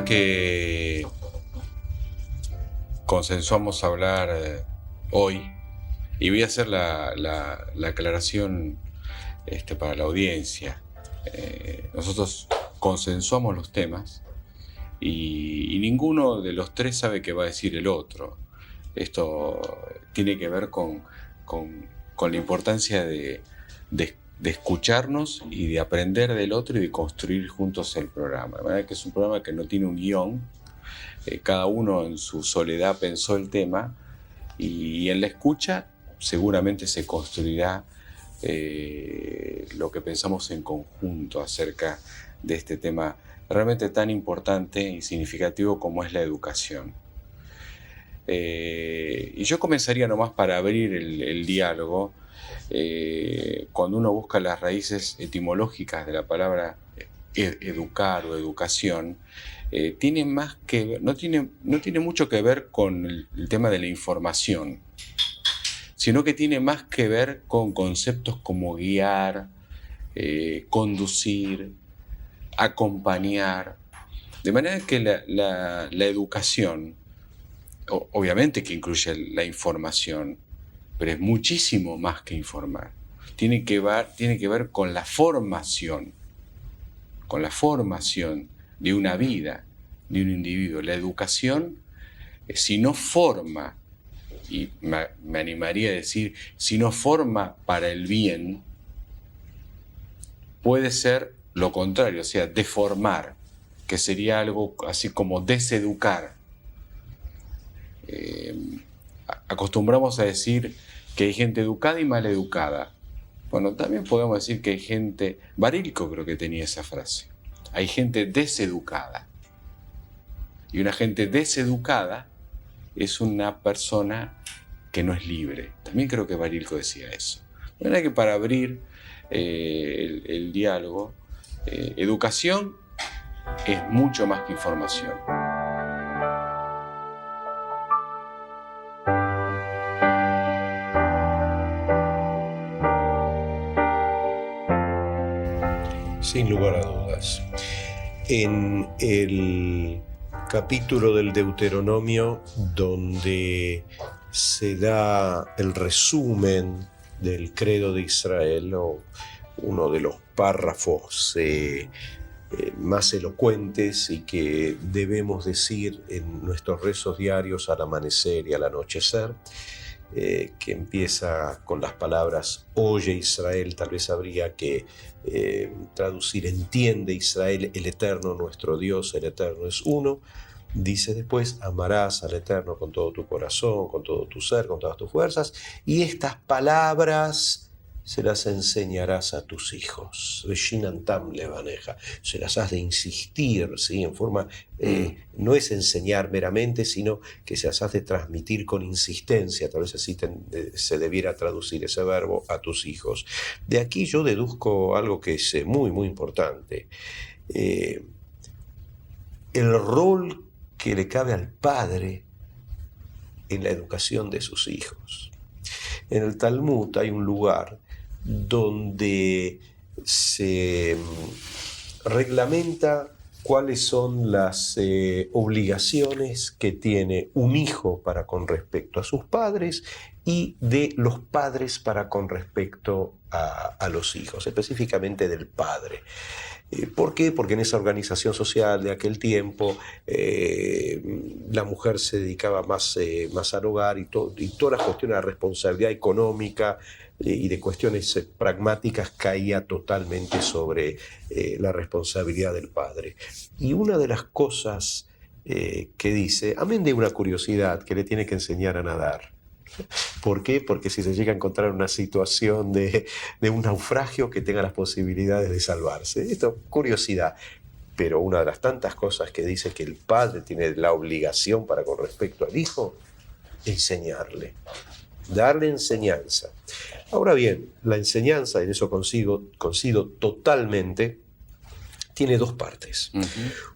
tema que consensuamos hablar hoy, y voy a hacer la aclaración para la audiencia. Nosotros consensuamos los temas y ninguno de los tres sabe qué va a decir el otro. Esto tiene que ver con la importancia de escucharnos y de aprender del otro y de construir juntos el programa. De manera que es un programa que no tiene un guión. Cada uno en su soledad pensó el tema y en la escucha seguramente se construirá lo que pensamos en conjunto acerca de este tema realmente tan importante y significativo como es la educación. Y yo comenzaría nomás para abrir el diálogo. Cuando uno busca las raíces etimológicas de la palabra educar o educación, tiene más que ver, no tiene mucho que ver con el tema de la información, sino que tiene más que ver con conceptos como guiar, conducir, acompañar. De manera que la educación, obviamente que incluye la información, pero es muchísimo más que informar. Tiene que ver con la formación de una vida, de un individuo. La educación, si no forma, y me animaría a decir, si no forma para el bien, puede ser lo contrario, o sea, deformar, que sería algo así como deseducar. Acostumbramos a decir que hay gente educada y mal educada. Bueno, también podemos decir que hay gente, Barilco creo que tenía esa frase, hay gente deseducada. Y una gente deseducada es una persona que no es libre. También creo que Barilco decía eso. De manera que para abrir el diálogo, educación es mucho más que información. Sin lugar a dudas. En el capítulo del Deuteronomio, donde se da el resumen del credo de Israel, o uno de los párrafos más elocuentes y que debemos decir en nuestros rezos diarios al amanecer y al anochecer, que empieza con las palabras «Oye Israel», tal vez habría que traducir «Entiende Israel, el Eterno nuestro Dios, el Eterno es uno». Dice después: «Amarás al Eterno con todo tu corazón, con todo tu ser, con todas tus fuerzas, y estas palabras se las enseñarás a tus hijos». Veshinantam levaneja. Se las has de insistir, ¿sí? En forma, no es enseñar meramente, sino que se las has de transmitir con insistencia. Tal vez así se debiera traducir ese verbo, a tus hijos. De aquí yo deduzco algo que es muy, muy importante. El rol que le cabe al padre en la educación de sus hijos. En el Talmud hay un lugar donde se reglamenta cuáles son las obligaciones que tiene un hijo para con respecto a sus padres y de los padres para con respecto a los hijos, específicamente del padre. ¿Por qué? Porque en esa organización social de aquel tiempo la mujer se dedicaba más al hogar y todas las cuestiones de responsabilidad económica y de cuestiones pragmáticas caía totalmente sobre la responsabilidad del padre. Y una de las cosas que dice, amén de una curiosidad, que le tiene que enseñar a nadar. ¿Por qué? Porque si se llega a encontrar una situación de un naufragio, que tenga las posibilidades de salvarse. Esto, curiosidad. Pero una de las tantas cosas que dice que el padre tiene la obligación para con respecto al hijo, enseñarle, darle enseñanza. Ahora bien, la enseñanza, en eso coincido totalmente, tiene dos partes.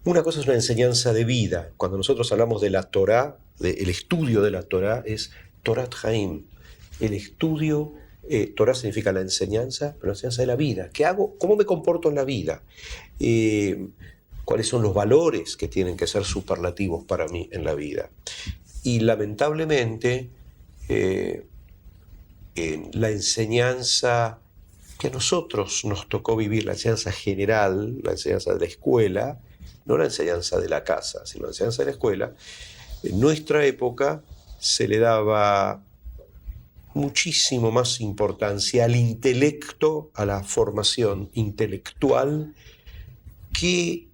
Una cosa es una enseñanza de vida. Cuando nosotros hablamos de la Torá, el estudio de la Torá, es Torat Haim, el estudio. Torá significa la enseñanza, pero la enseñanza de la vida. ¿Qué hago? ¿Cómo me comporto en la vida? cuáles son los valores que tienen que ser superlativos para mí en la vida. Y lamentablemente, en la enseñanza que a nosotros nos tocó vivir, la enseñanza general, la enseñanza de la escuela, no la enseñanza de la casa, sino la enseñanza de la escuela, en nuestra época se le daba muchísimo más importancia al intelecto, a la formación intelectual, que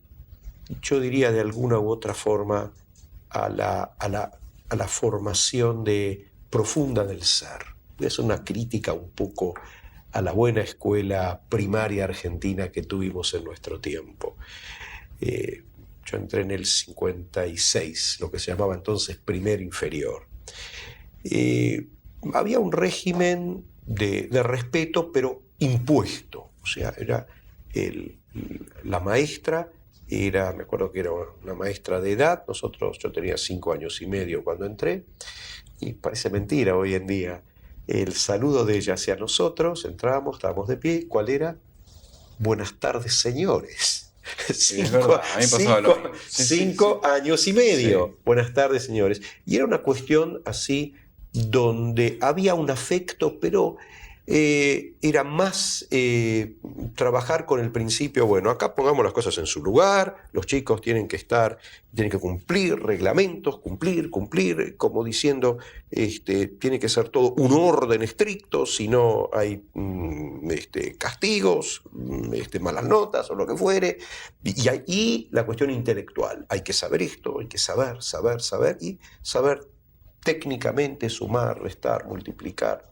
yo diría de alguna u otra forma a la formación profunda del ser. Es una crítica un poco a la buena escuela primaria argentina que tuvimos en nuestro tiempo. Yo entré en el 56, lo que se llamaba entonces primer inferior. Había un régimen de respeto, pero impuesto. O sea, era la maestra, me acuerdo que era una maestra de edad, yo tenía 5 años y medio cuando entré, y parece mentira hoy en día. El saludo de ella hacia nosotros, entrábamos, estábamos de pie, ¿cuál era? Buenas tardes, señores. Es verdad, a mí me pasaba lo mismo. Cinco años y medio. Sí. Buenas tardes, señores. Y era una cuestión así donde había un afecto, pero era más trabajar con el principio, bueno, acá pongamos las cosas en su lugar, los chicos tienen que cumplir reglamentos, cumplir, como diciendo, tiene que ser todo un orden estricto, si no hay castigos, malas notas o lo que fuere, y la cuestión intelectual, hay que saber esto, hay que saber, y saber técnicamente sumar, restar, multiplicar.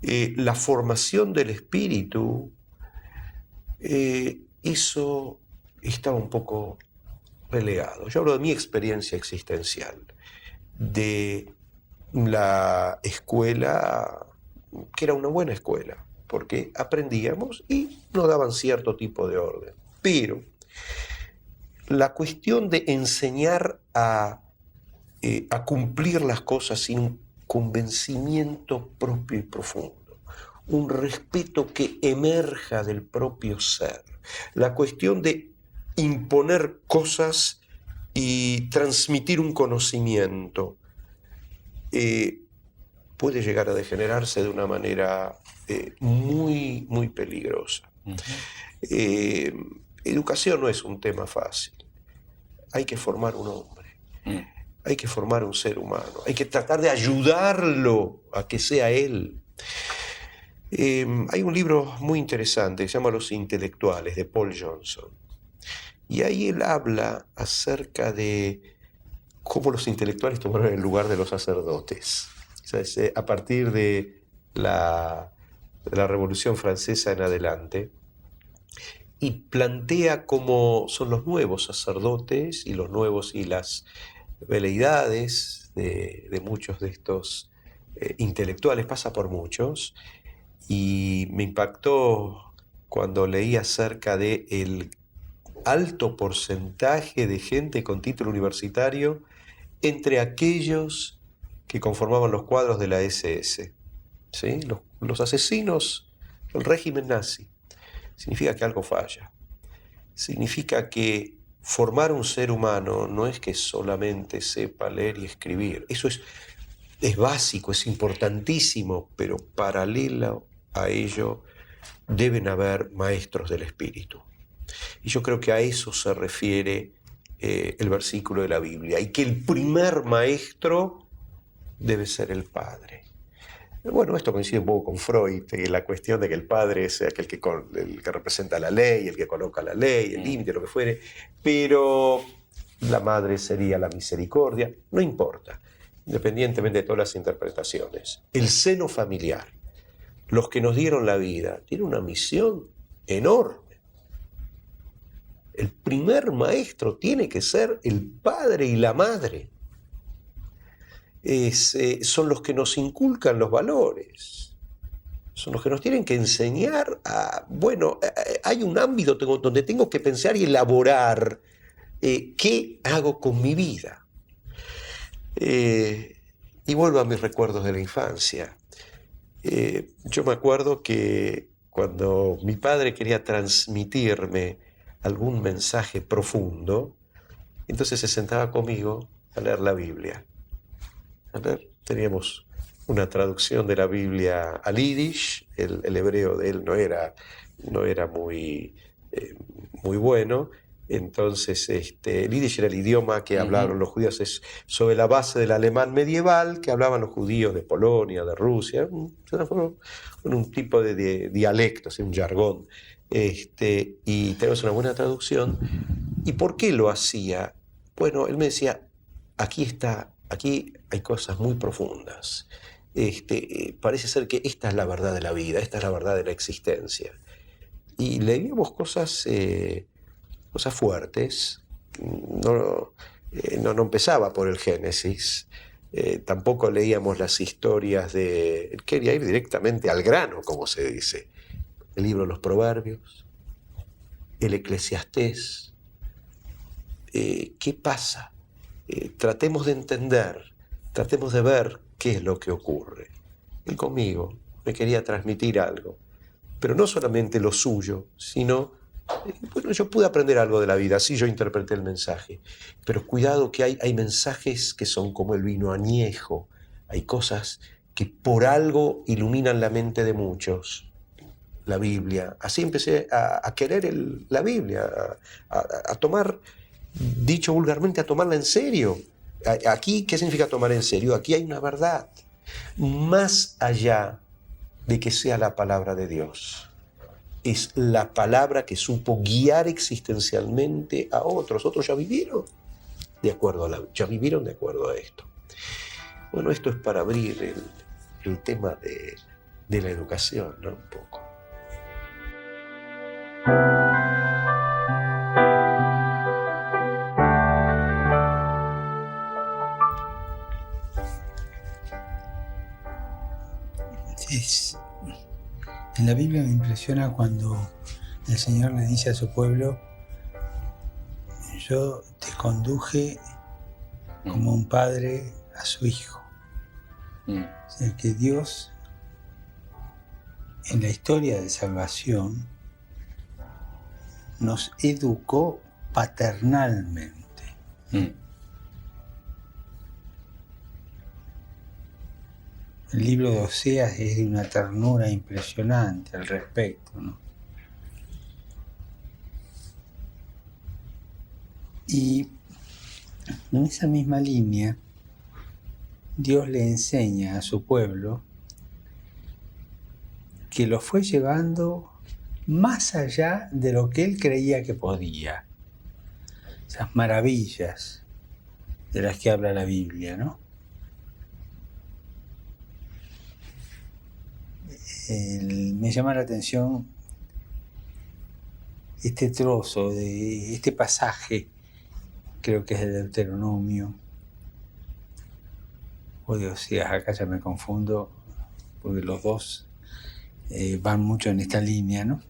La formación del espíritu, eso estaba un poco relegado. Yo hablo de mi experiencia existencial, de la escuela, que era una buena escuela, porque aprendíamos y nos daban cierto tipo de orden. Pero la cuestión de enseñar a cumplir las cosas sin convencimiento propio y profundo, un respeto que emerja del propio ser, la cuestión de imponer cosas y transmitir un conocimiento, puede llegar a degenerarse de una manera muy, muy peligrosa. Uh-huh. Educación no es un tema fácil. Hay que formar un hombre. Hay que formar un ser humano, hay que tratar de ayudarlo a que sea él. Hay un libro muy interesante que se llama Los Intelectuales, de Paul Johnson. Y ahí él habla acerca de cómo los intelectuales tomaron el lugar de los sacerdotes. O sea, a partir de la Revolución Francesa en adelante, y plantea cómo son los nuevos sacerdotes y las veleidades de muchos de estos intelectuales, pasa por muchos, y me impactó cuando leí acerca del alto porcentaje de gente con título universitario entre aquellos que conformaban los cuadros de la SS, ¿sí? Los asesinos del régimen nazi. Significa que algo falla, significa que formar un ser humano no es que solamente sepa leer y escribir. Eso es básico, es importantísimo, pero paralelo a ello deben haber maestros del espíritu. Y yo creo que a eso se refiere el versículo de la Biblia, y que el primer maestro debe ser el padre. Bueno, esto coincide un poco con Freud, la cuestión de que el padre es aquel el que representa la ley, el que coloca la ley, el límite, lo que fuere, pero la madre sería la misericordia, no importa, independientemente de todas las interpretaciones. El seno familiar, los que nos dieron la vida, tiene una misión enorme. El primer maestro tiene que ser el padre y la madre. Son los que nos inculcan los valores, son los que nos tienen que enseñar hay un ámbito donde tengo que pensar y elaborar qué hago con mi vida. Y vuelvo a mis recuerdos de la infancia. Yo me acuerdo que cuando mi padre quería transmitirme algún mensaje profundo, entonces se sentaba conmigo a leer la Biblia. Teníamos una traducción de la Biblia al yiddish, el hebreo de él no era muy bueno, entonces el yiddish era el idioma que hablaban los judíos, es sobre la base del alemán medieval que hablaban los judíos de Polonia, de Rusia, un tipo de dialecto, un jargón, y tenemos una buena traducción. ¿Y por qué lo hacía? Bueno, él me decía, aquí hay cosas muy profundas. Parece ser que esta es la verdad de la vida, esta es la verdad de la existencia. Y leíamos cosas fuertes. No empezaba por el Génesis. Tampoco leíamos las historias de... Él quería ir directamente al grano, como se dice. El libro de los Proverbios, el Eclesiastés. ¿Qué pasa? Tratemos de entender, tratemos de ver qué es lo que ocurre. Él conmigo me quería transmitir algo, pero no solamente lo suyo, sino, yo pude aprender algo de la vida, así yo interpreté el mensaje, pero cuidado que hay mensajes que son como el vino añejo, hay cosas que por algo iluminan la mente de muchos. La Biblia, así empecé a querer la Biblia, a tomar, dicho vulgarmente, a tomarla en serio. Aquí, ¿qué significa tomar en serio? Aquí hay una verdad, más allá de que sea la palabra de Dios. Es la palabra que supo guiar existencialmente a otros. Otros ya vivieron de acuerdo a esto. Bueno, esto es para abrir el tema de la educación, ¿no? Un poco. En la Biblia me impresiona cuando el Señor le dice a su pueblo: yo te conduje como un padre a su hijo. O sea, que Dios, en la historia de salvación, nos educó paternalmente. El libro de Oseas es de una ternura impresionante al respecto, ¿no? Y en esa misma línea, Dios le enseña a su pueblo que lo fue llevando más allá de lo que él creía que podía. Esas maravillas de las que habla la Biblia, ¿no? Me llama la atención este trozo, de este pasaje, creo que es de Deuteronomio, o de Oseas, acá ya me confundo, porque los dos van mucho en esta línea, ¿no?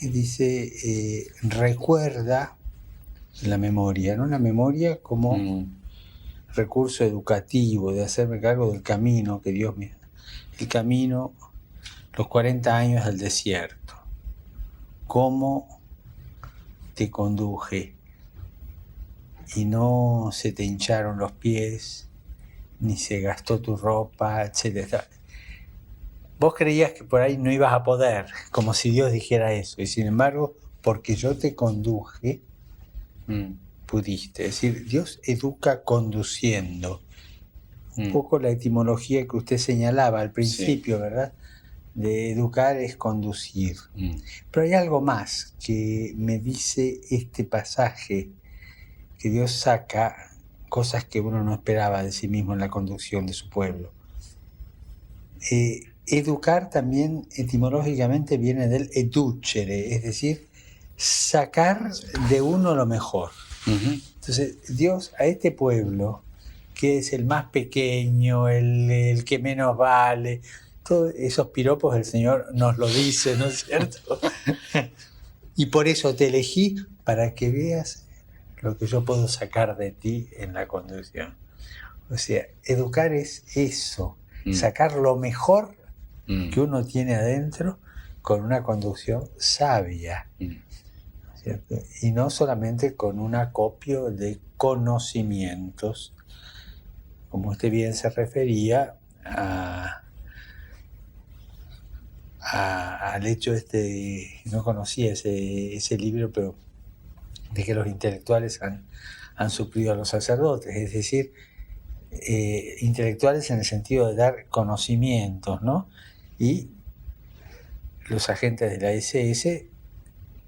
Dice, recuerda la memoria, ¿no? La memoria como recurso educativo, de hacerme cargo del camino que Dios me... El camino, los 40 años del desierto. Cómo te conduje y no se te hincharon los pies, ni se gastó tu ropa, etc. Vos creías que por ahí no ibas a poder, como si Dios dijera eso, y sin embargo, porque yo te conduje, pudiste. Es decir, Dios educa conduciendo. Un poco la etimología que usted señalaba al principio, sí, ¿verdad? De educar es conducir. Pero hay algo más que me dice este pasaje, que Dios saca cosas que uno no esperaba de sí mismo en la conducción de su pueblo. Educar también etimológicamente viene del educere, es decir, sacar de uno lo mejor. Entonces, Dios a este pueblo, que es el más pequeño, el que menos vale, todos esos piropos el Señor nos lo dice, ¿no es cierto? Y por eso te elegí, para que veas lo que yo puedo sacar de ti en la conducción. O sea, educar es eso, sacar lo mejor que uno tiene adentro con una conducción sabia. ¿cierto? Y no solamente con un acopio de conocimientos, como usted bien se refería al hecho no conocía ese libro, pero de que los intelectuales han suplido a los sacerdotes, es decir, intelectuales en el sentido de dar conocimientos, ¿no? Y los agentes de la SS,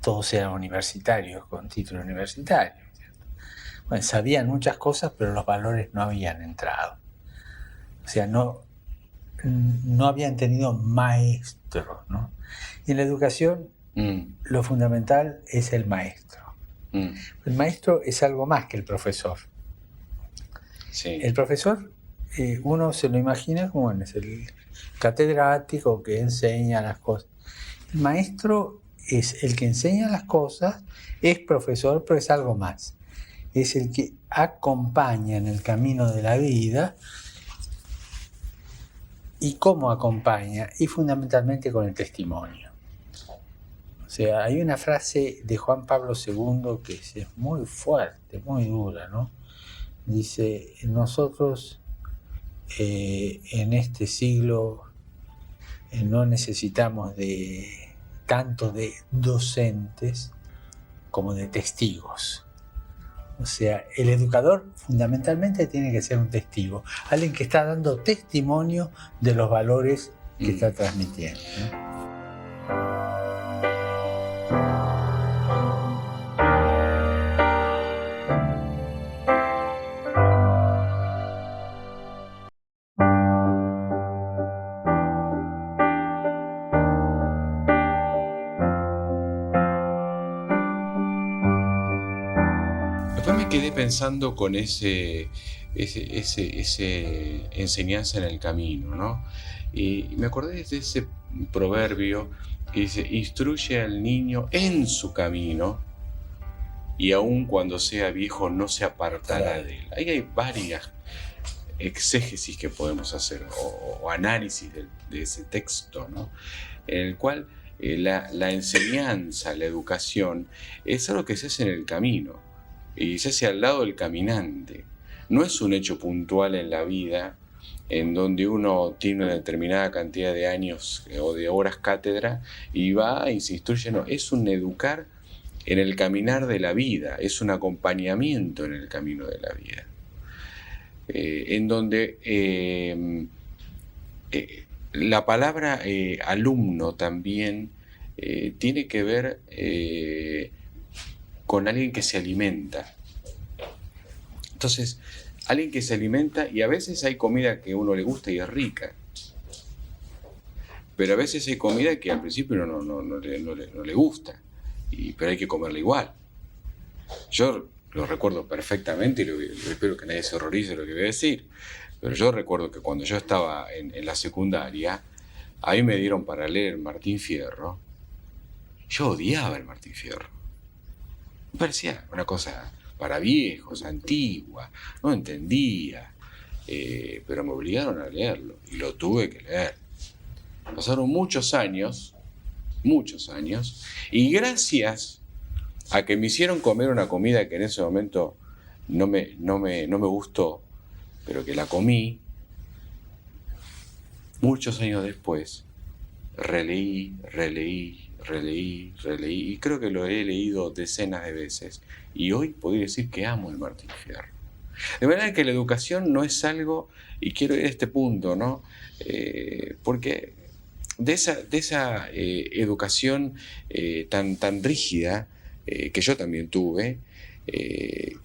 todos eran universitarios, con título universitario, ¿cierto? Bueno, sabían muchas cosas, pero los valores no habían entrado. O sea, no habían tenido maestros, ¿no? Y en la educación, lo fundamental es el maestro. El maestro es algo más que el profesor. Sí. El profesor, uno se lo imagina como es el catedrático que enseña las cosas. El maestro es el que enseña las cosas, es profesor, pero es algo más. Es el que acompaña en el camino de la vida. ¿Y cómo acompaña? Y fundamentalmente con el testimonio. O sea, hay una frase de Juan Pablo II que es muy fuerte, muy dura, ¿no? Dice, nosotros en este siglo no necesitamos tanto de docentes como de testigos. O sea, el educador fundamentalmente tiene que ser un testigo, alguien que está dando testimonio de los valores que está transmitiendo, ¿no? Después me quedé pensando con ese enseñanza en el camino, ¿no? Y me acordé de ese proverbio que dice, instruye al niño en su camino y aun cuando sea viejo no se apartará de él. Ahí hay varias exégesis que podemos hacer o análisis de ese texto, ¿no? En el cual la enseñanza, la educación es algo que se hace en el camino y se hace al lado del caminante. No es un hecho puntual en la vida en donde uno tiene una determinada cantidad de años o de horas cátedra y va y se instruye. No, es un educar en el caminar de la vida, es un acompañamiento en el camino de la vida. En donde la palabra alumno también tiene que ver con alguien que se alimenta. Entonces, alguien que se alimenta, y a veces hay comida que a uno le gusta y es rica, pero a veces hay comida que al principio no le gusta, pero hay que comerla igual. Yo lo recuerdo perfectamente y espero que nadie se horrorice de lo que voy a decir, pero yo recuerdo que cuando yo estaba en la secundaria, a mí me dieron para leer Martín Fierro. Yo odiaba el Martín Fierro. Me parecía una cosa para viejos, antigua, no entendía, pero me obligaron a leerlo y lo tuve que leer. Pasaron muchos años, y gracias a que me hicieron comer una comida que en ese momento no me gustó, pero que la comí, muchos años después, releí, y creo que lo he leído decenas de veces, y hoy podría decir que amo el Martín Fierro. De manera que la educación no es algo, y quiero ir a este punto, ¿no? Porque de esa educación tan rígida que yo también tuve,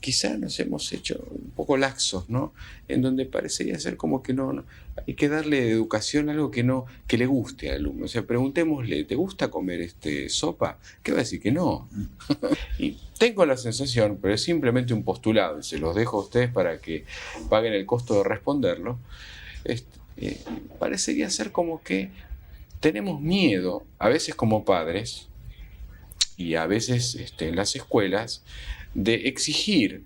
quizá nos hemos hecho un poco laxos, ¿no? En donde parecería ser como que no hay que darle de educación algo que le guste al alumno. O sea, preguntémosle, ¿te gusta comer sopa? ¿Qué va a decir? Que no. Y tengo la sensación, pero es simplemente un postulado, y se los dejo a ustedes para que paguen el costo de responderlo, parecería ser como que tenemos miedo, a veces como padres, y a veces en las escuelas, de exigir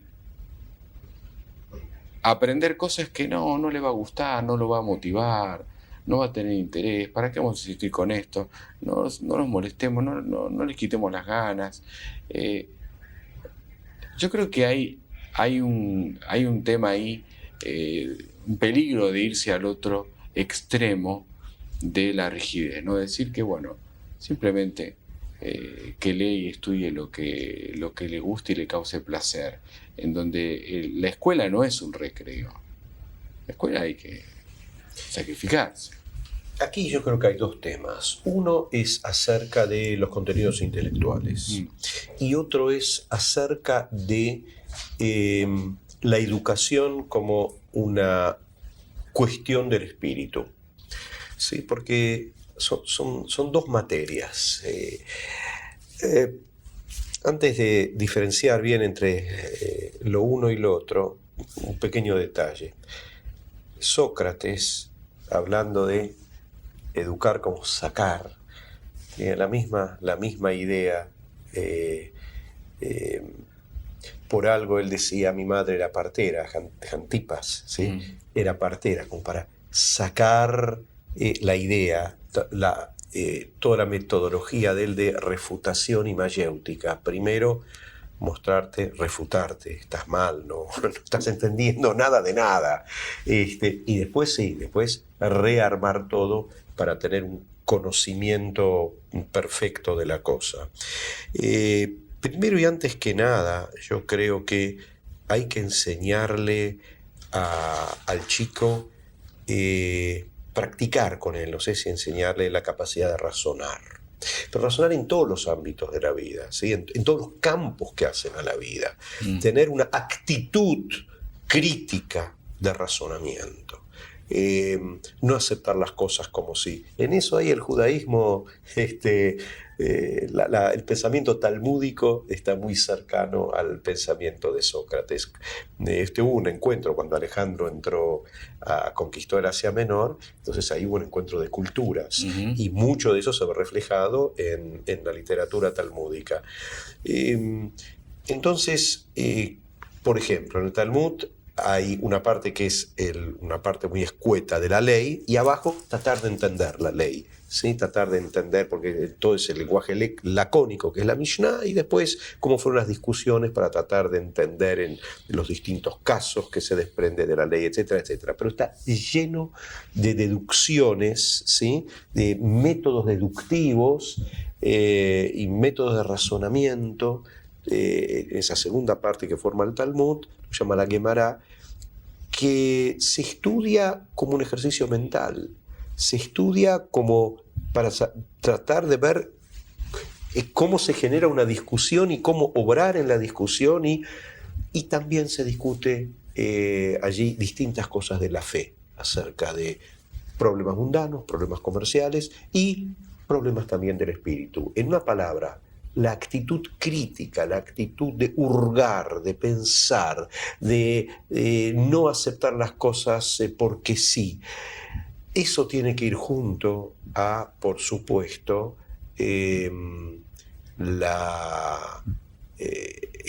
aprender cosas que no le va a gustar, no lo va a motivar, no va a tener interés, ¿para qué vamos a insistir con esto? No nos molestemos, no les quitemos las ganas. Yo creo que hay un tema ahí, un peligro de irse al otro extremo de la rigidez, ¿no? Decir que, bueno, simplemente que lea y estudie lo que le guste y le cause placer, en donde la escuela no es un recreo. La escuela hay que sacrificarse. Aquí yo creo que hay dos temas. Uno es acerca de los contenidos intelectuales y otro es acerca de la educación como una cuestión del espíritu. ¿Sí? Porque son dos materias. Antes de diferenciar bien entre lo uno y lo otro, un pequeño detalle. Sócrates, hablando de educar como sacar, tiene la misma idea. Por algo él decía, mi madre era partera, Antipas, ¿sí? Era partera, como para sacar la idea, toda la metodología de él de refutación y mayéutica. Primero, mostrarte, refutarte, estás mal, no estás entendiendo nada de nada. Y después después rearmar todo para tener un conocimiento perfecto de la cosa. Primero y antes que nada, yo creo que hay que enseñarle al chico, practicar con él, no sé si enseñarle la capacidad de razonar. Pero razonar en todos los ámbitos de la vida, ¿sí? En todos los campos que hacen a la vida. Tener una actitud crítica de razonamiento. No aceptar las cosas como si. En eso hay el judaísmo, el pensamiento talmúdico está muy cercano al pensamiento de Sócrates. Hubo un encuentro cuando Alejandro conquistó el Asia Menor, entonces ahí hubo un encuentro de culturas y mucho de eso se ve reflejado en la literatura talmúdica. Entonces, por ejemplo, en el Talmud hay una parte que es una parte muy escueta de la ley y abajo tratar de entender la ley, ¿sí? Tratar de entender, porque todo es el lenguaje lacónico que es la Mishnah, y después cómo fueron las discusiones para tratar de entender en los distintos casos que se desprende de la ley, etcétera, etcétera. Pero está lleno de deducciones, ¿sí? De métodos deductivos y métodos de razonamiento. Esa segunda parte que forma el Talmud, lo llama la Gemara, que se estudia como un ejercicio mental, se estudia como para tratar de ver cómo se genera una discusión y cómo obrar en la discusión, y también se discute allí distintas cosas de la fe, acerca de problemas mundanos, problemas comerciales y problemas también del espíritu. En una palabra, la actitud crítica, la actitud de hurgar, de pensar, de no aceptar las cosas porque sí. Eso tiene que ir junto a, por supuesto, el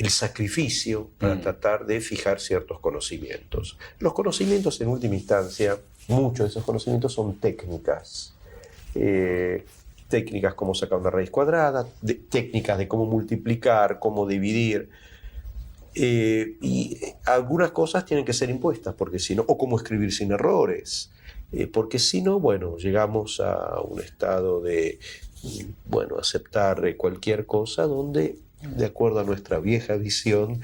sacrificio para tratar de fijar ciertos conocimientos. Los conocimientos, en última instancia, muchos de esos conocimientos son técnicas. Técnicas como sacar una raíz cuadrada, técnicas de cómo multiplicar, cómo dividir, y algunas cosas tienen que ser impuestas, porque si no, o cómo escribir sin errores, porque si no, bueno, llegamos a un estado de, aceptar cualquier cosa donde, de acuerdo a nuestra vieja visión,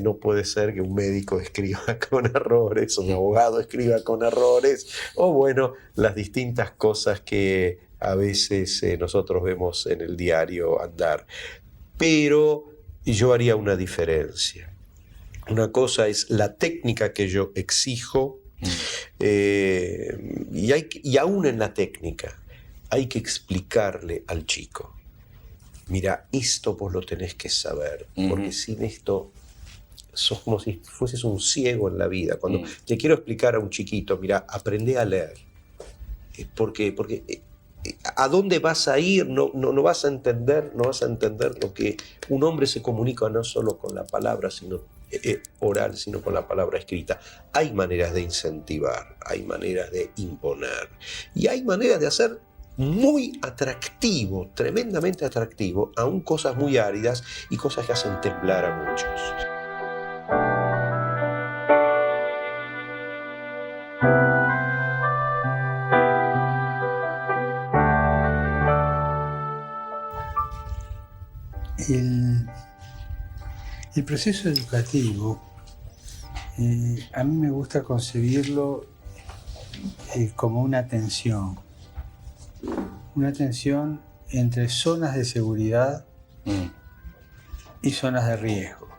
no puede ser que un médico escriba con errores, un abogado escriba con errores, o las distintas cosas que a veces nosotros vemos en el diario andar. Pero yo haría una diferencia. Una cosa es la técnica que yo exijo, y aún en la técnica hay que explicarle al chico: mira, esto vos lo tenés que saber, porque sin esto sos como si fueses un ciego en la vida. Cuando te quiero explicar a un chiquito, mira, aprende a leer, porque ¿a dónde vas a ir? No vas a entender lo que un hombre se comunica no solo con la palabra, sino oral, sino con la palabra escrita. Hay maneras de incentivar, hay maneras de imponer y hay maneras de hacer muy atractivo, tremendamente atractivo, aún cosas muy áridas y cosas que hacen temblar a muchos. El proceso educativo, a mí me gusta concebirlo como una tensión entre zonas de seguridad y zonas de riesgo.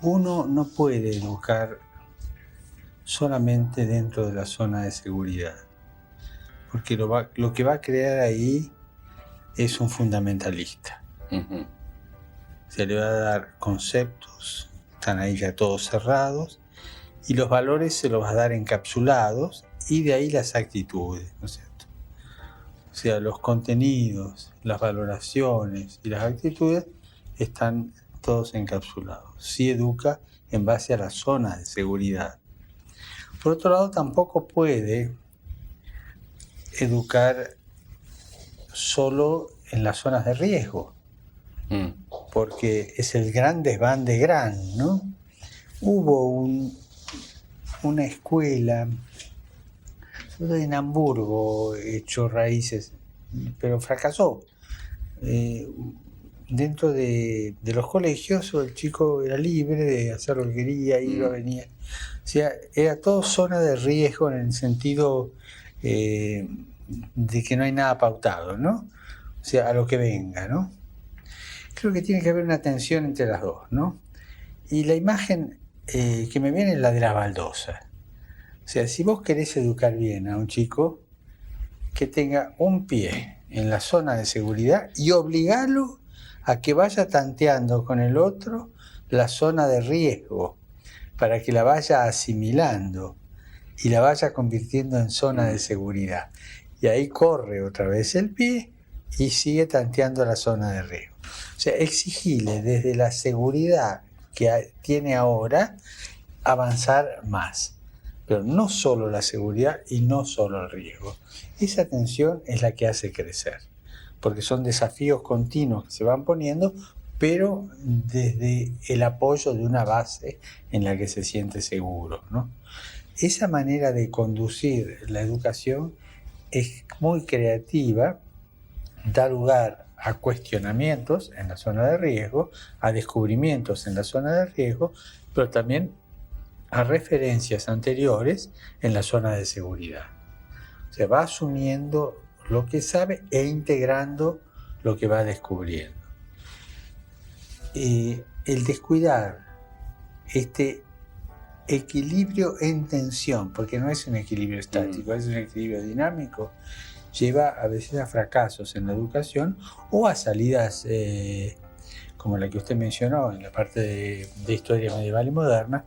Uno no puede educar solamente dentro de la zona de seguridad, porque lo que va a crear ahí es un fundamentalista. Se le va a dar conceptos, están ahí ya todos cerrados, y los valores se los va a dar encapsulados, y de ahí las actitudes, ¿no es cierto? O sea, los contenidos, las valoraciones y las actitudes están todos encapsulados. Sí educa en base a las zonas de seguridad. Por otro lado, tampoco puede educar solo en las zonas de riesgo, porque es el gran desván de Gran, ¿no? Hubo una escuela en Hamburgo, echó raíces, pero fracasó. Dentro de los colegios el chico era libre de hacer lo que quería, iba, venía. O sea, era todo zona de riesgo en el sentido de que no hay nada pautado, ¿no? O sea, a lo que venga, ¿no? Creo que tiene que haber una tensión entre las dos, ¿no? Y la imagen que me viene es la de la baldosa. O sea, si vos querés educar bien a un chico, que tenga un pie en la zona de seguridad y obligarlo a que vaya tanteando con el otro la zona de riesgo, para que la vaya asimilando y la vaya convirtiendo en zona de seguridad. Y ahí corre otra vez el pie y sigue tanteando la zona de riesgo. O sea, exigirle desde la seguridad que tiene ahora avanzar más. Pero no solo la seguridad y no solo el riesgo. Esa tensión es la que hace crecer, porque son desafíos continuos que se van poniendo, pero desde el apoyo de una base en la que se siente seguro, ¿no? Esa manera de conducir la educación es muy creativa, da lugar a cuestionamientos en la zona de riesgo, a descubrimientos en la zona de riesgo, pero también a referencias anteriores en la zona de seguridad. O sea, va asumiendo lo que sabe e integrando lo que va descubriendo. El descuidar este equilibrio en tensión, porque no es un equilibrio estático, es un equilibrio dinámico, lleva a veces a fracasos en la educación o a salidas como la que usted mencionó en la parte de historia medieval y moderna,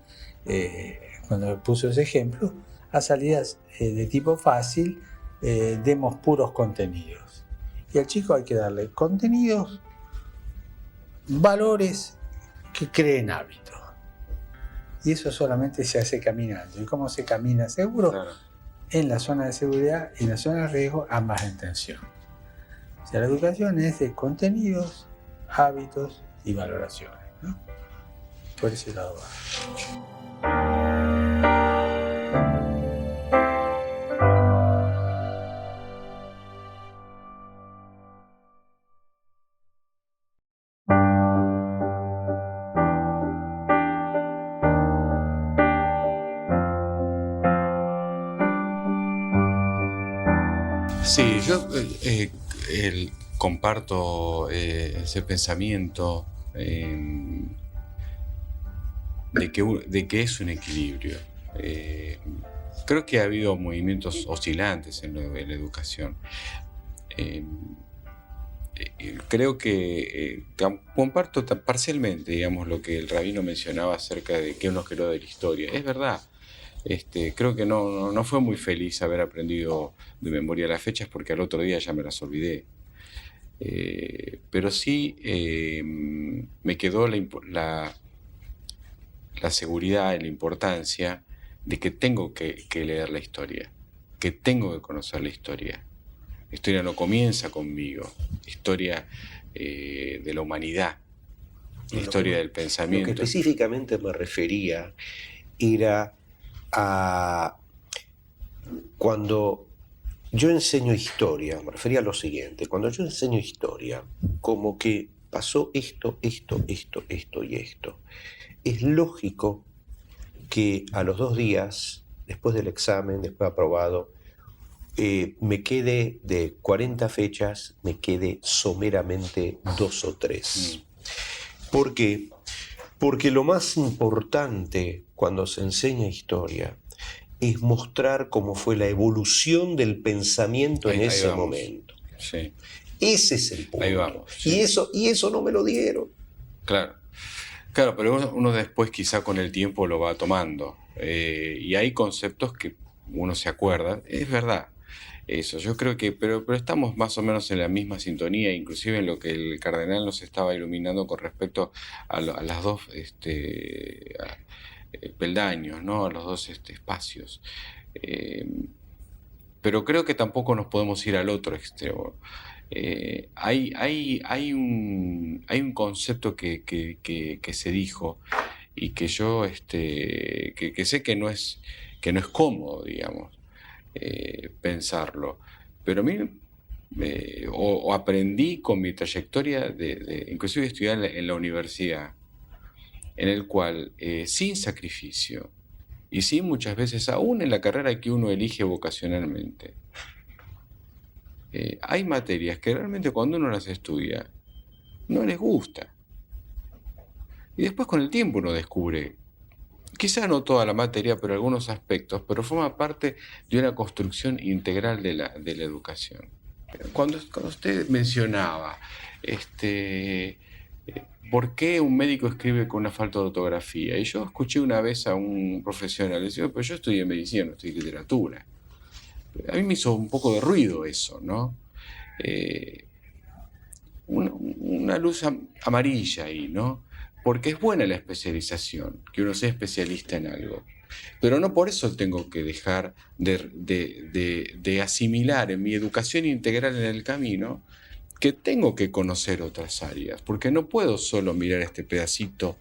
cuando puso ese ejemplo, a salidas de tipo fácil, demos puros contenidos. Y al chico hay que darle contenidos, valores que creen hábitos. Y eso solamente se hace caminando. ¿Y cómo se camina seguro? Claro. En la zona de seguridad y en la zona de riesgo, ambas en tensión. O sea, la educación es de contenidos, hábitos y valoraciones, ¿no? Por ese lado va. Sí, yo comparto ese pensamiento de que es un equilibrio. Creo que ha habido movimientos oscilantes en la educación. Creo que comparto parcialmente, digamos, lo que el rabino mencionaba acerca de qué nos quedó de la historia. Es verdad. Creo que no fue muy feliz haber aprendido de memoria las fechas, porque al otro día ya me las olvidé. Pero sí me quedó la seguridad y la importancia de que tengo que leer la historia, que tengo que conocer la historia. La historia no comienza conmigo, historia de la humanidad, la historia del pensamiento. Lo que específicamente me refería era a cuando yo enseño historia, me refería a lo siguiente: cuando yo enseño historia, como que pasó esto y esto. Es lógico que a los 2 días, después del examen, después aprobado, me quede de 40 fechas, me quede someramente 2 o 3. ¿Por qué? Porque lo más importante cuando se enseña historia es mostrar cómo fue la evolución del pensamiento en ese momento. Sí. Ese es el punto. Ahí vamos. Sí. Y eso no me lo dieron. Claro, pero uno después quizá con el tiempo lo va tomando. Y hay conceptos que uno se acuerda, es verdad. Eso, yo creo que, pero estamos más o menos en la misma sintonía, inclusive en lo que el cardenal nos estaba iluminando con respecto a las dos peldaños, ¿no? A los dos espacios. Pero creo que tampoco nos podemos ir al otro extremo. Hay un concepto que se dijo y que yo que sé que no es cómodo, digamos. Pensarlo, pero a mí o aprendí con mi trayectoria inclusive estudiar en la universidad, en el cual sin sacrificio y sin muchas veces, aún en la carrera que uno elige vocacionalmente, hay materias que realmente cuando uno las estudia no les gusta, y después con el tiempo uno descubre, quizá no toda la materia, pero algunos aspectos, pero forma parte de una construcción integral de la educación. Cuando usted mencionaba por qué un médico escribe con una falta de ortografía, y yo escuché una vez a un profesional decir, pero yo estudié medicina, no estudié literatura. A mí me hizo un poco de ruido eso, ¿no? Una luz amarilla ahí, ¿no? Porque es buena la especialización, que uno sea especialista en algo. Pero no por eso tengo que dejar de asimilar en mi educación integral en el camino que tengo que conocer otras áreas, porque no puedo solo mirar este pedacito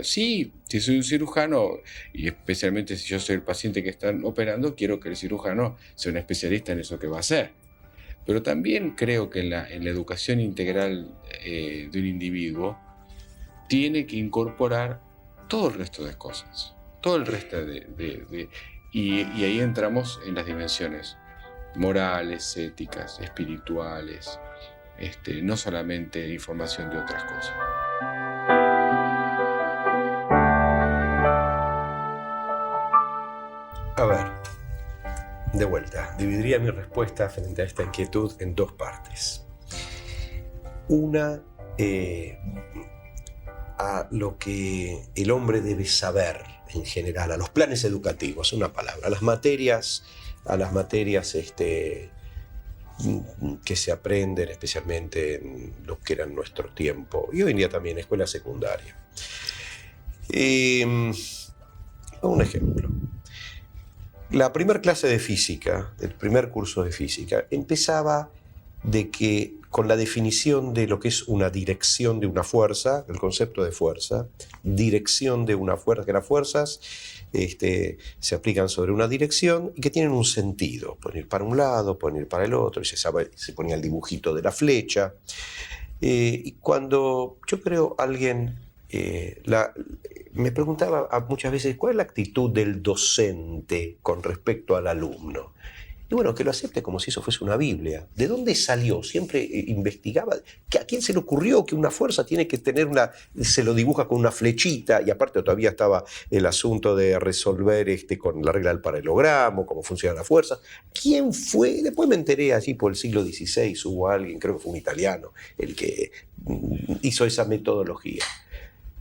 Sí, si soy un cirujano, y especialmente si yo soy el paciente que están operando, quiero que el cirujano sea un especialista en eso que va a hacer. Pero también creo que en la educación integral de un individuo, tiene que incorporar todo el resto de cosas, todo el resto y ahí entramos en las dimensiones morales, éticas, espirituales, no solamente información de otras cosas. A ver, de vuelta, dividiría mi respuesta frente a esta inquietud en 2 partes. Una, a lo que el hombre debe saber en general, a los planes educativos, una palabra, a las materias que se aprenden, especialmente en lo que era en nuestro tiempo, y hoy en día también escuela secundaria. Un ejemplo. La primera clase de física, el primer curso de física, empezaba de que con la definición de lo que es una dirección de una fuerza, el concepto de fuerza, dirección de una fuerza, que las fuerzas se aplican sobre una dirección y que tienen un sentido, pueden ir para un lado, pueden ir para el otro, y se ponía el dibujito de la flecha. Y cuando yo creo alguien me preguntaba muchas veces cuál es la actitud del docente con respecto al alumno. Y bueno, que lo acepte como si eso fuese una Biblia. ¿De dónde salió? Siempre investigaba. ¿A quién se le ocurrió que una fuerza tiene que tener se lo dibuja con una flechita? Y aparte todavía estaba el asunto de resolver con la regla del paralelogramo, cómo funciona la fuerza. ¿Quién fue? Después me enteré allí por el siglo XVI, hubo alguien, creo que fue un italiano, el que hizo esa metodología.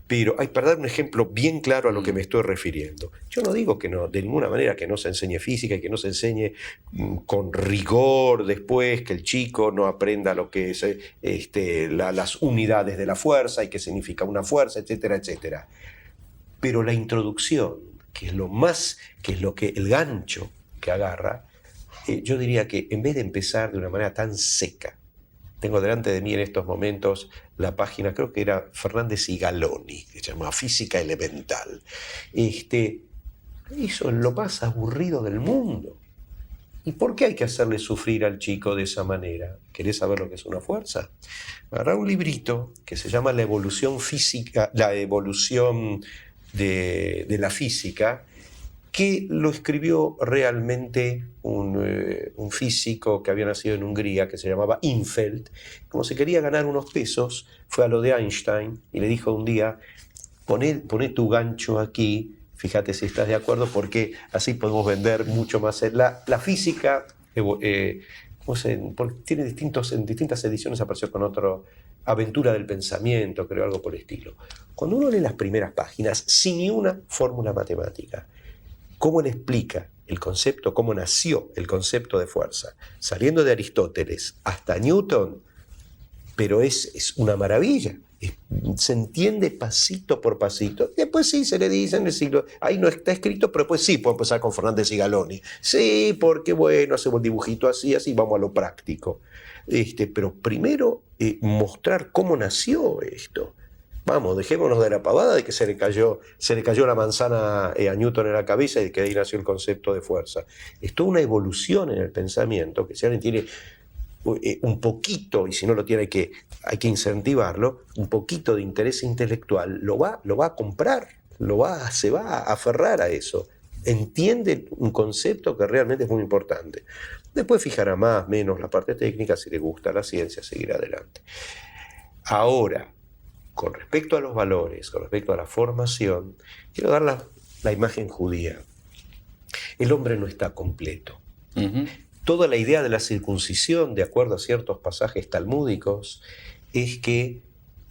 Pero hay, para dar un ejemplo bien claro a lo que me estoy refiriendo, yo no digo que no, de ninguna manera que no se enseñe física y que no se enseñe con rigor después, que el chico no aprenda lo que es las unidades de la fuerza y qué significa una fuerza, etcétera, etcétera. pero la introducción, que es el gancho que agarra, yo diría que en vez de empezar de una manera tan seca, tengo delante de mí en estos momentos la página, creo que era Fernández y Galoni, que se llama Física Elemental. Eso es lo más aburrido del mundo. ¿Y por qué hay que hacerle sufrir al chico de esa manera? ¿Querés saber lo que es una fuerza? Agarrá un librito que se llama La evolución física, la evolución de la física, que lo escribió realmente un físico que había nacido en Hungría, que se llamaba Infeld. Como se quería ganar unos pesos, fue a lo de Einstein y le dijo un día, poné tu gancho aquí, fíjate si estás de acuerdo, porque así podemos vender mucho más. La física tiene en distintas ediciones apareció con otro, Aventura del Pensamiento, creo, algo por el estilo. Cuando uno lee las primeras páginas, sin ni una fórmula matemática, cómo él explica el concepto, cómo nació el concepto de fuerza, saliendo de Aristóteles hasta Newton, pero es una maravilla. Se entiende pasito por pasito. Después sí se le dice en el siglo, ahí no está escrito, pero pues sí, puedo empezar con Fernández y Galoni. Sí, porque bueno, hacemos el dibujito así, así, vamos a lo práctico. Pero primero mostrar cómo nació esto. Vamos, dejémonos de la pavada de que se le cayó la manzana a Newton en la cabeza y de que ahí nació el concepto de fuerza. Es toda una evolución en el pensamiento, que si alguien tiene un poquito, y si no lo tiene hay que incentivarlo, un poquito de interés intelectual, lo va a comprar, se va a aferrar a eso. Entiende un concepto que realmente es muy importante. Después fijará más, menos la parte técnica, si le gusta la ciencia, seguirá adelante. Ahora, con respecto a los valores, con respecto a la formación, quiero dar la imagen judía. El hombre no está completo. Uh-huh. Toda la idea de la circuncisión, de acuerdo a ciertos pasajes talmúdicos, es que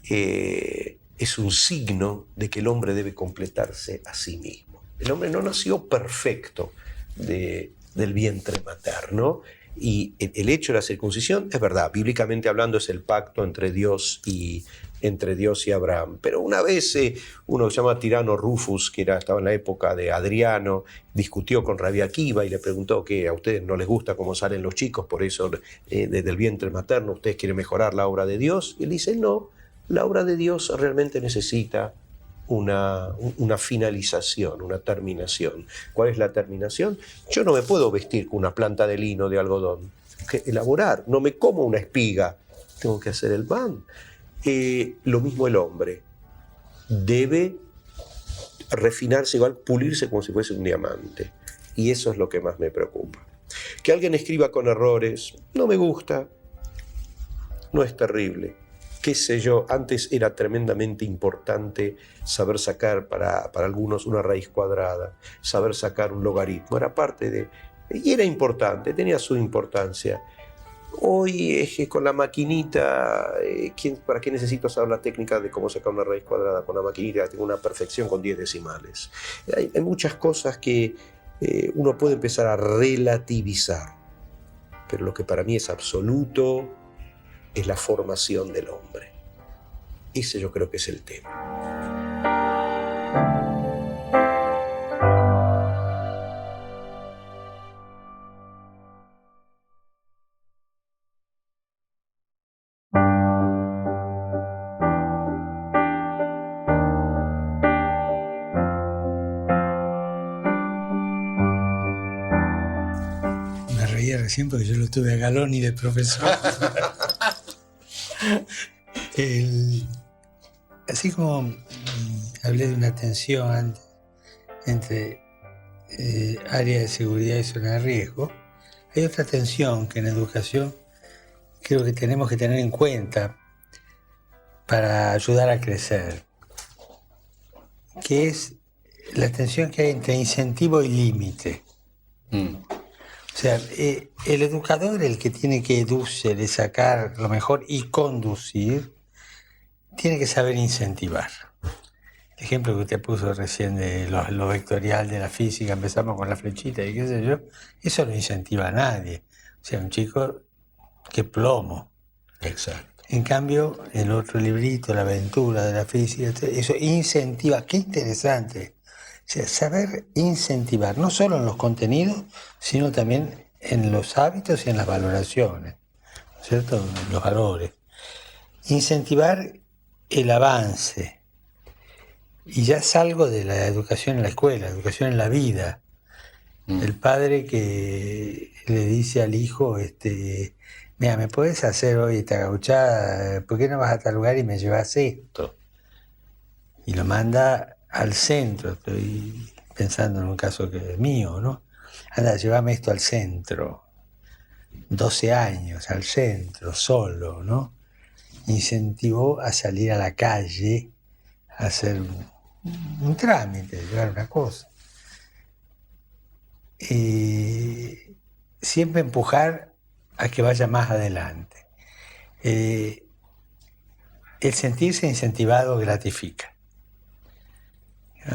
es un signo de que el hombre debe completarse a sí mismo. El hombre no nació perfecto del vientre materno, y el hecho de la circuncisión, es verdad, bíblicamente hablando, es el pacto entre Dios y Abraham. Pero una vez uno que se llama Tirano Rufus, que estaba en la época de Adriano, discutió con Rabbi Akiva y le preguntó que a ustedes no les gusta cómo salen los chicos, por eso desde el vientre materno ustedes quieren mejorar la obra de Dios. Y él dice, no, la obra de Dios realmente necesita una finalización, una terminación. ¿Cuál es la terminación? Yo no me puedo vestir con una planta de lino, de algodón. Tengo que elaborar, no me como una espiga, tengo que hacer el pan. Lo mismo el hombre. Debe refinarse, igual pulirse como si fuese un diamante. Y eso es lo que más me preocupa. Que alguien escriba con errores, no me gusta, no es terrible. Qué sé yo, antes era tremendamente importante saber sacar para algunos una raíz cuadrada, saber sacar un logaritmo, era parte de... Y era importante, tenía su importancia. Hoy es que con la maquinita, ¿para qué necesito saber la técnica de cómo sacar una raíz cuadrada? Con la maquinita tengo una perfección con 10 decimales. Hay muchas cosas que uno puede empezar a relativizar, pero lo que para mí es absoluto es la formación del hombre. Ese yo creo que es el tema. Me reía recién porque yo lo tuve a Galoni de profesor. Así como hablé de una tensión antes entre área de seguridad y zona de riesgo, hay otra tensión que en educación creo que tenemos que tener en cuenta para ayudar a crecer, que es la tensión que hay entre incentivo y límite. O sea, el educador, el que tiene que educar, sacar lo mejor y conducir, tiene que saber incentivar. El ejemplo que usted puso recién de lo vectorial de la física, empezamos con la flechita y qué sé yo, eso no incentiva a nadie. O sea, un chico, qué plomo. Exacto. En cambio, el otro librito, La aventura de la física, eso incentiva, qué interesante. O sea, saber incentivar, no solo en los contenidos, sino también en los hábitos y en las valoraciones, ¿no es cierto? En los valores. Incentivar el avance. Y ya salgo de la educación en la escuela, educación en la vida. El padre que le dice al hijo, mira, ¿me puedes hacer hoy esta gauchada? ¿Por qué no vas a tal lugar y me llevas esto? Y lo manda al centro, estoy pensando en un caso que es mío, ¿no? Anda, llévame esto al centro. 12 años, al centro, solo, ¿no? Incentivó a salir a la calle a hacer un trámite, llevar una cosa. Siempre empujar a que vaya más adelante. El sentirse incentivado gratifica.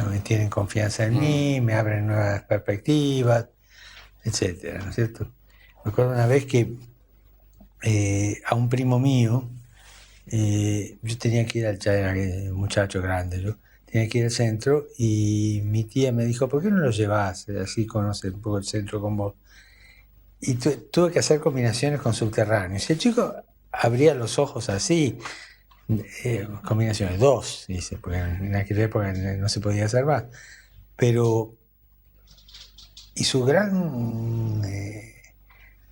Me tienen confianza en mí, me abren nuevas perspectivas, etcétera, ¿no es cierto? Me acuerdo una vez que a un primo mío, yo tenía que ir ya era un muchacho grande, yo tenía que ir al centro y mi tía me dijo, ¿por qué no lo llevas? Así conoces un poco el centro con vos. Y tuve que hacer combinaciones con subterráneos. Y el chico abría los ojos así, combinaciones, 2, dice, porque en aquella época no se podía hacer más. Pero, y su gran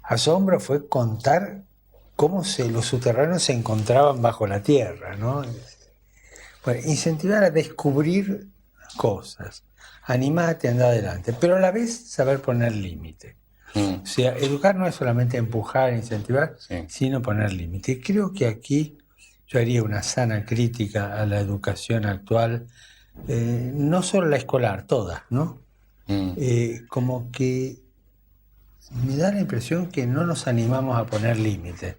asombro fue contar cómo los subterráneos se encontraban bajo la tierra, ¿no? Bueno, incentivar a descubrir cosas, animate, anda adelante, pero a la vez saber poner límite. O sea, educar no es solamente empujar, incentivar, sino poner límite. Y creo que aquí yo haría una sana crítica a la educación actual, no solo la escolar, toda, ¿no? Como que me da la impresión que no nos animamos a poner límites.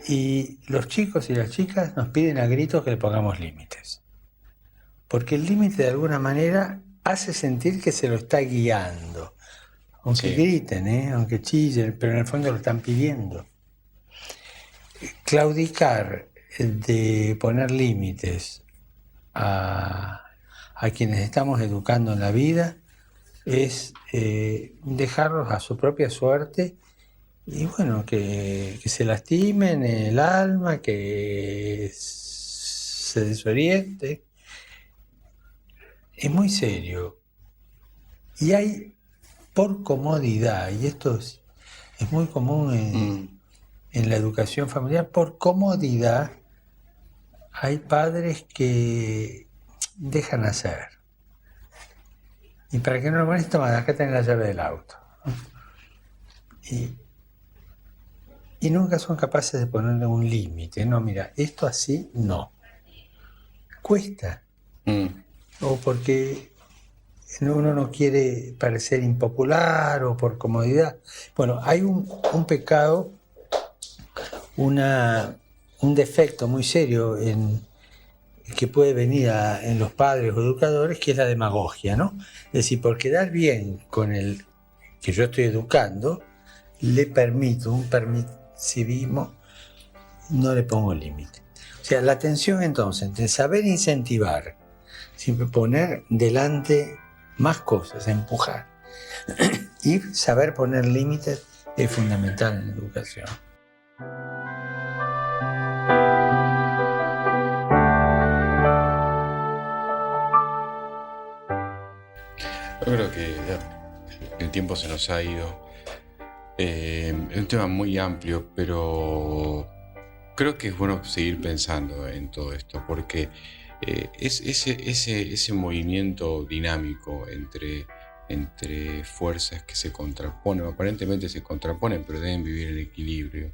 Y los chicos y las chicas nos piden a gritos que le pongamos límites. Porque el límite de alguna manera hace sentir que se lo está guiando. Aunque griten, aunque chillen, pero en el fondo lo están pidiendo. Claudicar de poner límites a quienes estamos educando en la vida es dejarlos a su propia suerte y bueno, que se lastimen el alma, que se desoriente. Es muy serio. Y hay, por comodidad, y esto es muy común en la educación familiar, por comodidad hay padres que dejan hacer. Y para que no lo moleste, toma, acá tenés la llave del auto. Y nunca son capaces de ponerle un límite. No, mira, esto así no. Cuesta. O porque uno no quiere parecer impopular o por comodidad. Bueno, hay un pecado, un defecto muy serio que puede venir en los padres o educadores, que es la demagogia, ¿no? Es decir, por quedar bien con el que yo estoy educando, le permito un permisivismo, no le pongo límite. O sea, la tensión entonces entre saber incentivar, siempre poner delante más cosas, empujar, y saber poner límites es fundamental en la educación. Yo creo que el tiempo se nos ha ido. Es un tema muy amplio, pero creo que es bueno seguir pensando en todo esto, porque es ese movimiento dinámico entre fuerzas que se contraponen, aparentemente se contraponen, pero deben vivir en equilibrio.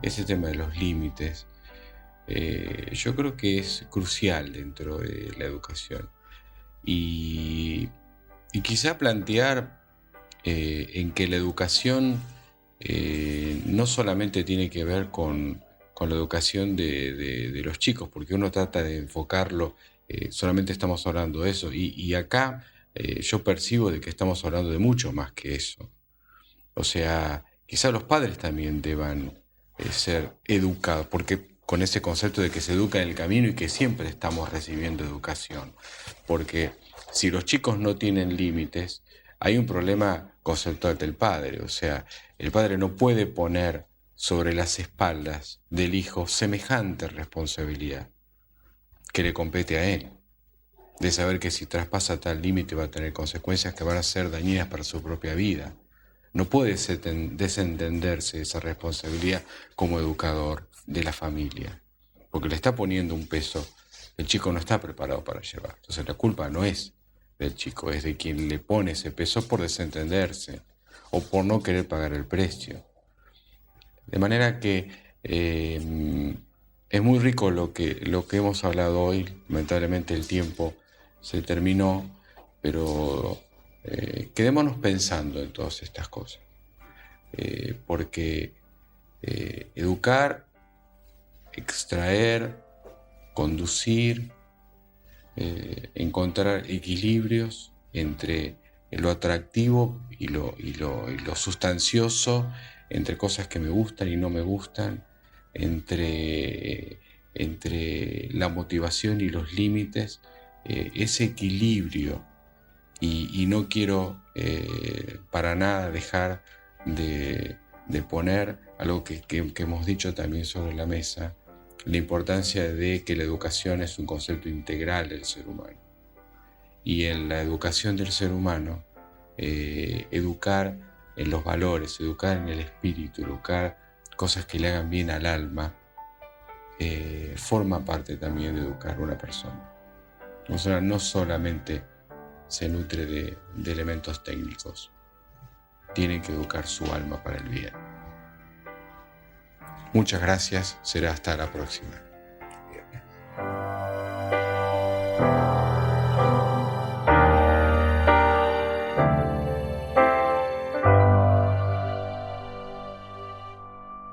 Ese tema de los límites, yo creo que es crucial dentro de la educación. Y quizá plantear en que la educación no solamente tiene que ver con la educación de los chicos, porque uno trata de enfocarlo, solamente estamos hablando de eso, y acá yo percibo de que estamos hablando de mucho más que eso. O sea, quizá los padres también deban ser educados, porque con ese concepto de que se educa en el camino y que siempre estamos recibiendo educación. Porque si los chicos no tienen límites, hay un problema conceptual del padre. O sea, el padre no puede poner sobre las espaldas del hijo semejante responsabilidad que le compete a él, de saber que si traspasa tal límite va a tener consecuencias que van a ser dañinas para su propia vida. No puede desentenderse esa responsabilidad como educador de la familia, porque le está poniendo un peso que el chico no está preparado para llevar. Entonces la culpa no es del chico, es de quien le pone ese peso por desentenderse o por no querer pagar el precio. De manera que es muy rico lo que hemos hablado hoy. Lamentablemente el tiempo se terminó, pero quedémonos pensando en todas estas cosas, porque educar, extraer, conducir, encontrar equilibrios entre lo atractivo y lo sustancioso, entre cosas que me gustan y no me gustan, entre la motivación y los límites, ese equilibrio. Y no quiero para nada dejar de poner algo que hemos dicho también sobre la mesa, la importancia de que la educación es un concepto integral del ser humano. Y en la educación del ser humano, educar en los valores, educar en el espíritu, educar cosas que le hagan bien al alma, forma parte también de educar a una persona. O sea, no solamente se nutre de elementos técnicos, tiene que educar su alma para el bien. Muchas gracias, será hasta la próxima.